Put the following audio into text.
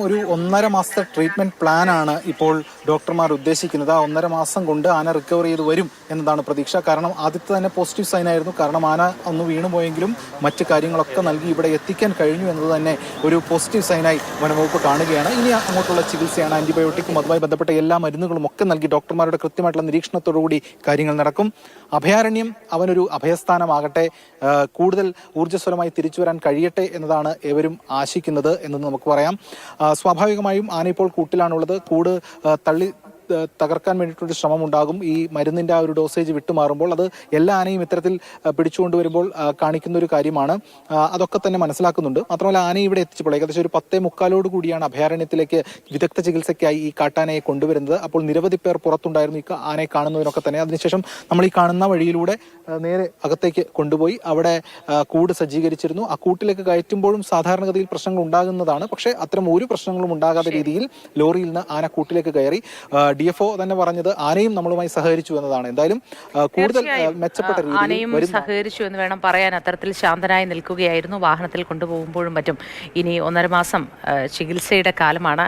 ഒരു 1.5 മാസത്തെ ട്രീറ്റ്മെന്റ് പ്ലാനാണ് ഇപ്പോൾ ഡോക്ടർമാർ ഉദ്ദേശിക്കുന്നത്. ആ 1.5 മാസം കൊണ്ട് ആന റിക്കവർ ചെയ്ത് വരും എന്നതാണ് പ്രതീക്ഷ. കാരണം ആദ്യത്തെ തന്നെ പോസിറ്റീവ് സൈൻ ആയിരുന്നു. കാരണം ആന ഒന്ന് വീണുപോയെങ്കിലും മറ്റു കാര്യങ്ങളൊക്കെ നൽകി ഇവിടെ എത്തിക്കാൻ കഴിഞ്ഞു എന്നത് തന്നെ ഒരു പോസിറ്റീവ് സൈനായി വനംവകുപ്പ് കാണുകയാണ്. ഇനി അങ്ങോട്ടുള്ള ചികിത്സയാണ്. ആന്റിബയോട്ടിക്കും അതുമായി ബന്ധപ്പെട്ട എല്ലാ മരുന്നുകളും ഒക്കെ നൽകി ഡോക്ടർമാരുടെ കൃത്യമായിട്ടുള്ള നിരീക്ഷണത്തോടുകൂടി കാര്യങ്ങൾ നടക്കും. അഭയാരണ്യം അവനൊരു അഭയസ്ഥാനമാകട്ടെ, കൂടുതൽ ഊർജ്ജസ്വലമായി തിരിച്ചു വരാൻ കഴിയട്ടെ എന്നതാണ് ഏവരും ആശിക്കുന്നത് എന്ന് നമുക്ക് പറയാം. സ്വാഭാവികമായും ആന ഇപ്പോൾ കൂട്ടിലാണുള്ളത്. കൂട് തകർക്കാൻ വേണ്ടിയിട്ടൊരു ശ്രമം ഉണ്ടാകും. ഈ മരുന്നിന്റെ ആ ഒരു ഡോസേജ് വിട്ടുമാറുമ്പോൾ അത് എല്ലാ ആനയും ഇത്തരത്തിൽ പിടിച്ചുകൊണ്ടുവരുമ്പോൾ കാണിക്കുന്ന ഒരു കാര്യമാണ്. അതൊക്കെ തന്നെ മനസ്സിലാക്കുന്നുണ്ട്. മാത്രമല്ല ആനയെ ഇവിടെ എത്തിച്ചപ്പോൾ ഏകദേശം ഒരു 10:45 കൂടിയാണ് അഭയാരണ്യത്തിലേക്ക് വിദഗ്ധ ചികിത്സയ്ക്കായി ഈ കാട്ടാനയെ കൊണ്ടുവരുന്നത്. അപ്പോൾ നിരവധി പേർ പുറത്തുണ്ടായിരുന്നു ഈ ആനയെ കാണുന്നതിനൊക്കെ തന്നെ. അതിനുശേഷം നമ്മൾ ഈ കാണുന്ന വഴിയിലൂടെ നേരെ അകത്തേക്ക് കൊണ്ടുപോയി അവിടെ കൂട് സജ്ജീകരിച്ചിരുന്നു. ആ കൂട്ടിലേക്ക് കയറ്റുമ്പോഴും സാധാരണഗതിയിൽ പ്രശ്നങ്ങൾ ഉണ്ടാകുന്നതാണ്. പക്ഷേ അത്തരം ഒരു പ്രശ്നങ്ങളും ഉണ്ടാകാത്ത രീതിയിൽ ലോറിയിൽ നിന്ന് ആന കൂട്ടിലേക്ക് കയറി. DFO തന്നെ പറഞ്ഞത് ആനയും നമ്മളുമായി സഹകരിച്ചു എന്നതാണ്. എന്തായാലും കൂടുതൽ മെച്ചപ്പെട്ട രീതിയിൽ സഹകരിച്ചു എന്ന് വേണം പറയാൻ. അത്തരത്തിൽ ശാന്തനായി നിൽക്കുകയായിരുന്നു വാഹനത്തിൽ കൊണ്ടുപോകുമ്പോഴും മറ്റും. ഇനി 1.5 മാസം ചികിത്സയുടെ കാലമാണ്.